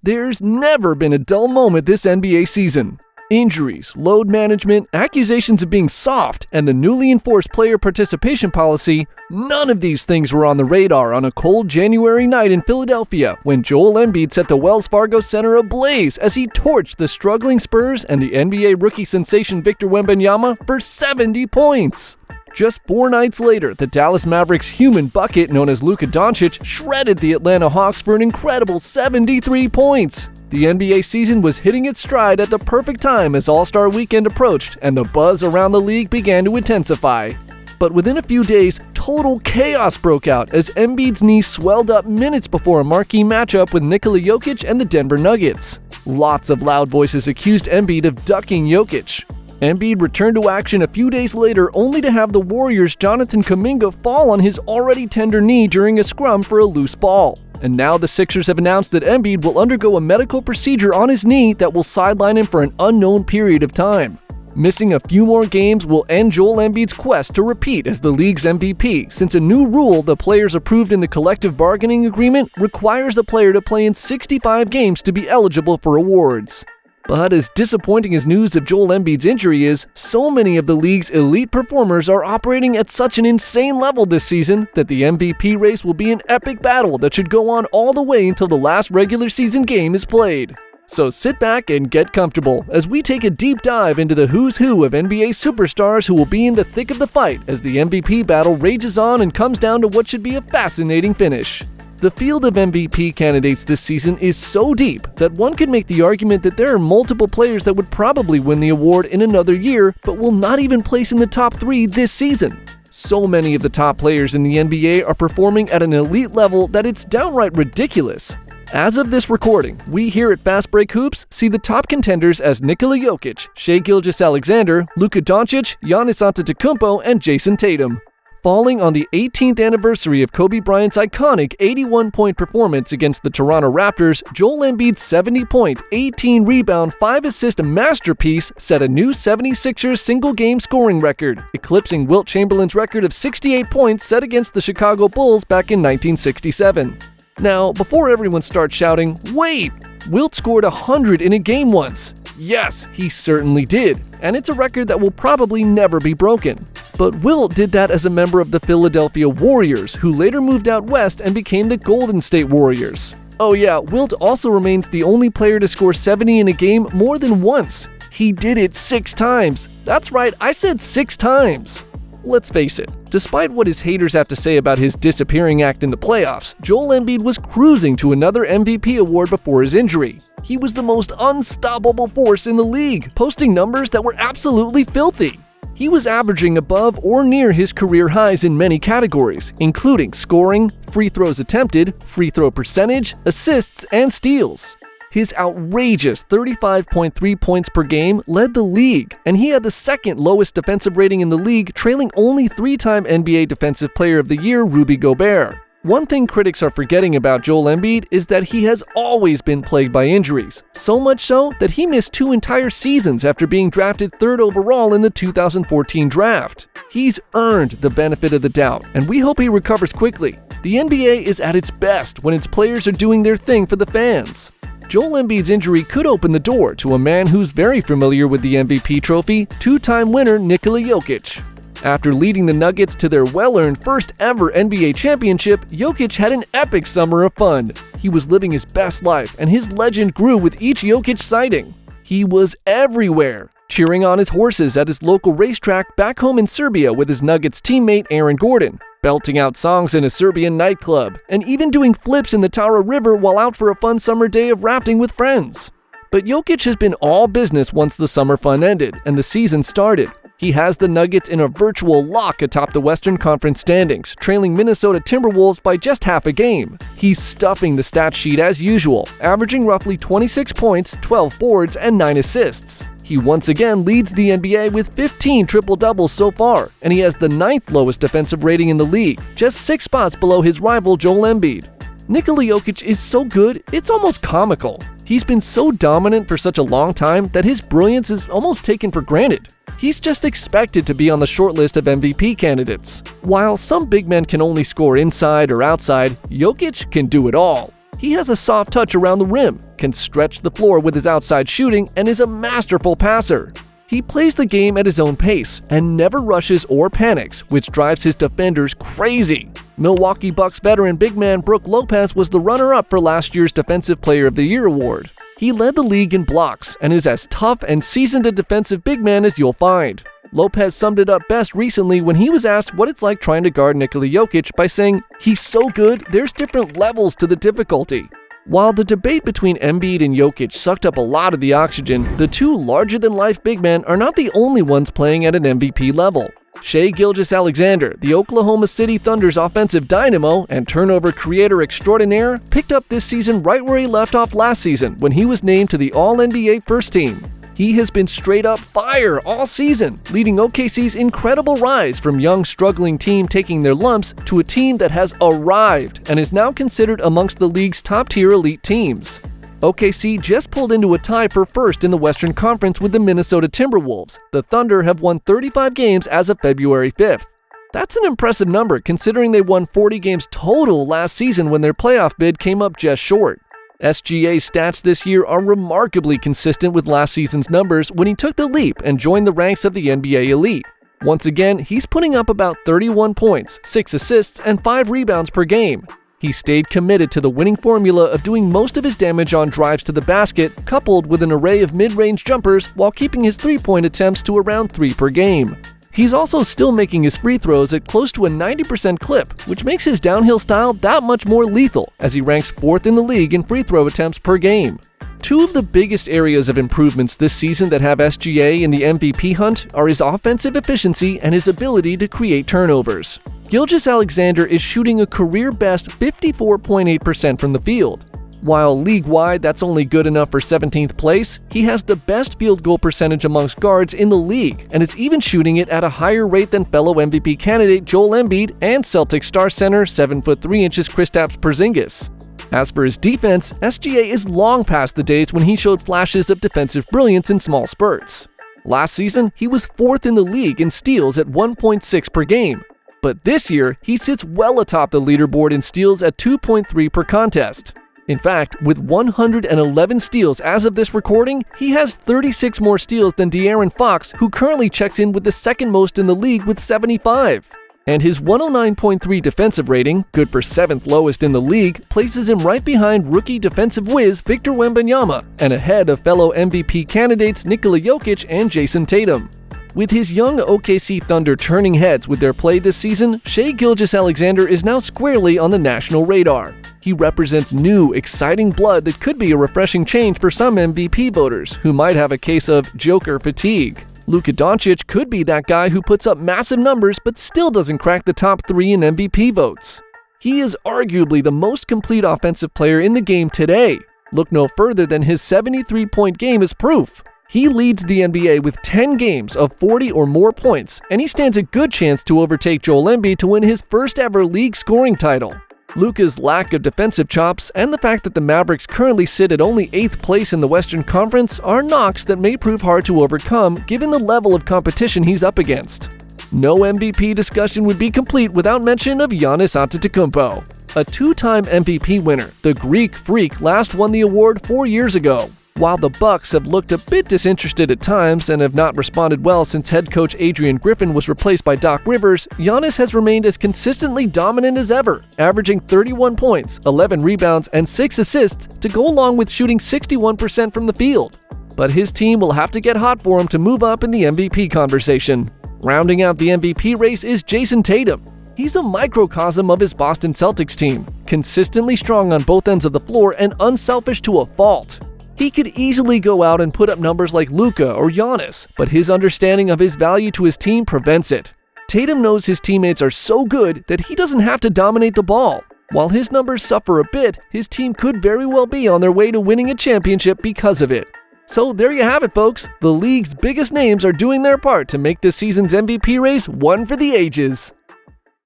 There's never been a dull moment this NBA season. Injuries, load management, accusations of being soft, and the newly enforced player participation policy, none of these things were on the radar on a cold January night in Philadelphia when Joel Embiid set the Wells Fargo Center ablaze as he torched the struggling Spurs and the NBA rookie sensation Victor Wembanyama for 70 points. Just 4 nights later, the Dallas Mavericks' human bucket known as Nikola Jokic shredded the Atlanta Hawks for an incredible 73 points. The NBA season was hitting its stride at the perfect time as All-Star Weekend approached and the buzz around the league began to intensify. But within a few days, total chaos broke out as Embiid's knee swelled up minutes before a marquee matchup with Nikola Jokic and the Denver Nuggets. Lots of loud voices accused Embiid of ducking Jokic. Embiid returned to action a few days later only to have the Warriors' Jonathan Kuminga fall on his already tender knee during a scrum for a loose ball. And now the Sixers have announced that Embiid will undergo a medical procedure on his knee that will sideline him for an unknown period of time. Missing a few more games will end Joel Embiid's quest to repeat as the league's MVP, since a new rule the players approved in the collective bargaining agreement requires the player to play in 65 games to be eligible for awards. But as disappointing as news of Joel Embiid's injury is, so many of the league's elite performers are operating at such an insane level this season that the MVP race will be an epic battle that should go on all the way until the last regular season game is played. So sit back and get comfortable as we take a deep dive into the who's who of NBA superstars who will be in the thick of the fight as the MVP battle rages on and comes down to what should be a fascinating finish. The field of MVP candidates this season is so deep that one could make the argument that there are multiple players that would probably win the award in another year but will not even place in the top 3 this season. So many of the top players in the NBA are performing at an elite level that it's downright ridiculous. As of this recording, we here at Fast Break Hoops see the top contenders as Nikola Jokic, Shai Gilgeous-Alexander, Luka Doncic, Giannis Antetokounmpo, and Jason Tatum. Falling on the 18th anniversary of Kobe Bryant's iconic 81-point performance against the Toronto Raptors, Joel Embiid's 70-point, 18-rebound, 5-assist masterpiece set a new 76ers single-game scoring record, eclipsing Wilt Chamberlain's record of 68 points set against the Chicago Bulls back in 1967. Now, before everyone starts shouting, "Wait! Wilt scored 100 in a game once." Yes, he certainly did, and it's a record that will probably never be broken. But Wilt did that as a member of the Philadelphia Warriors, who later moved out west and became the Golden State Warriors. Oh yeah, Wilt also remains the only player to score 70 in a game more than once. He did it 6 times. That's right, I said 6 times. Let's face it, despite what his haters have to say about his disappearing act in the playoffs, Joel Embiid was cruising to another MVP award before his injury. He was the most unstoppable force in the league, posting numbers that were absolutely filthy. He was averaging above or near his career highs in many categories, including scoring, free throws attempted, free throw percentage, assists, and steals. His outrageous 35.3 points per game led the league, and he had the second lowest defensive rating in the league, trailing only 3-time NBA Defensive Player of the Year Rudy Gobert. One thing critics are forgetting about Joel Embiid is that he has always been plagued by injuries, so much so that he missed 2 entire seasons after being drafted 3rd overall in the 2014 draft. He's earned the benefit of the doubt, and we hope he recovers quickly. The NBA is at its best when its players are doing their thing for the fans. Joel Embiid's injury could open the door to a man who's very familiar with the MVP trophy, 2-time winner Nikola Jokic. After leading the Nuggets to their well-earned first ever NBA championship, Jokic had an epic summer of fun. He was living his best life, and his legend grew with each Jokic sighting. He was everywhere, cheering on his horses at his local racetrack back home in Serbia with his Nuggets teammate Aaron Gordon, belting out songs in a Serbian nightclub, and even doing flips in the Tara River while out for a fun summer day of rafting with friends. But Jokic has been all business once the summer fun ended and the season started. He has the Nuggets in a virtual lock atop the Western Conference standings, trailing Minnesota Timberwolves by just half a game. He's stuffing the stat sheet as usual, averaging roughly 26 points, 12 boards, and 9 assists. He once again leads the NBA with 15 triple-doubles so far, and he has the 9th lowest defensive rating in the league, just 6 spots below his rival Joel Embiid. Nikola Jokic is so good, it's almost comical. He's been so dominant for such a long time that his brilliance is almost taken for granted. He's just expected to be on the short list of MVP candidates. While some big men can only score inside or outside, Jokic can do it all. He has a soft touch around the rim, can stretch the floor with his outside shooting, and is a masterful passer. He plays the game at his own pace and never rushes or panics, which drives his defenders crazy. Milwaukee Bucks veteran big man Brook Lopez was the runner-up for last year's Defensive Player of the Year award. He led the league in blocks and is as tough and seasoned a defensive big man as you'll find. Lopez summed it up best recently when he was asked what it's like trying to guard Nikola Jokic by saying, "He's so good, there's different levels to the difficulty." While the debate between Embiid and Jokic sucked up a lot of the oxygen, the two larger-than-life big men are not the only ones playing at an MVP level. Shai Gilgeous-Alexander, the Oklahoma City Thunder's offensive dynamo and turnover creator extraordinaire, picked up this season right where he left off last season when he was named to the All-NBA First Team. He has been straight-up fire all season, leading OKC's incredible rise from young, struggling team taking their lumps to a team that has arrived and is now considered amongst the league's top-tier elite teams. OKC just pulled into a tie for first in the Western Conference with the Minnesota Timberwolves. The Thunder have won 35 games as of February 5th. That's an impressive number considering they won 40 games total last season when their playoff bid came up just short. SGA's stats this year are remarkably consistent with last season's numbers when he took the leap and joined the ranks of the NBA elite. Once again, he's putting up about 31 points, 6 assists, and 5 rebounds per game. He stayed committed to the winning formula of doing most of his damage on drives to the basket, coupled with an array of mid-range jumpers while keeping his three-point attempts to around 3 per game. He's also still making his free throws at close to a 90% clip, which makes his downhill style that much more lethal as he ranks 4th in the league in free throw attempts per game. Two of the biggest areas of improvements this season that have SGA in the MVP hunt are his offensive efficiency and his ability to create turnovers. Gilgeous-Alexander is shooting a career-best 54.8% from the field. While league-wide that's only good enough for 17th place, he has the best field goal percentage amongst guards in the league and is even shooting it at a higher rate than fellow MVP candidate Joel Embiid and Celtics star center 7'3" Kristaps Porzingis. As for his defense, SGA is long past the days when he showed flashes of defensive brilliance in small spurts. Last season, he was 4th in the league in steals at 1.6 per game. But this year, he sits well atop the leaderboard in steals at 2.3 per contest. In fact, with 111 steals as of this recording, he has 36 more steals than De'Aaron Fox, who currently checks in with the second most in the league with 75. And his 109.3 defensive rating, good for 7th lowest in the league, places him right behind rookie defensive whiz Victor Wembanyama and ahead of fellow MVP candidates Nikola Jokic and Jason Tatum. With his young OKC Thunder turning heads with their play this season, Shai Gilgeous-Alexander is now squarely on the national radar. He represents new, exciting blood that could be a refreshing change for some MVP voters who might have a case of Joker fatigue. Luka Doncic could be that guy who puts up massive numbers but still doesn't crack the top 3 in MVP votes. He is arguably the most complete offensive player in the game today. Look no further than his 73-point game as proof. He leads the NBA with 10 games of 40 or more points, and he stands a good chance to overtake Joel Embiid to win his first ever league scoring title. Luka's lack of defensive chops and the fact that the Mavericks currently sit at only 8th place in the Western Conference are knocks that may prove hard to overcome given the level of competition he's up against. No MVP discussion would be complete without mention of Giannis Antetokounmpo. A 2-time MVP winner, the Greek Freak last won the award 4 years ago. While the Bucks have looked a bit disinterested at times and have not responded well since head coach Adrian Griffin was replaced by Doc Rivers, Giannis has remained as consistently dominant as ever, averaging 31 points, 11 rebounds, and 6 assists to go along with shooting 61% from the field. But his team will have to get hot for him to move up in the MVP conversation. Rounding out the MVP race is Jason Tatum. He's a microcosm of his Boston Celtics team, consistently strong on both ends of the floor and unselfish to a fault. He could easily go out and put up numbers like Luka or Giannis, but his understanding of his value to his team prevents it. Tatum knows his teammates are so good that he doesn't have to dominate the ball. While his numbers suffer a bit, his team could very well be on their way to winning a championship because of it. So there you have it, folks. The league's biggest names are doing their part to make this season's MVP race one for the ages.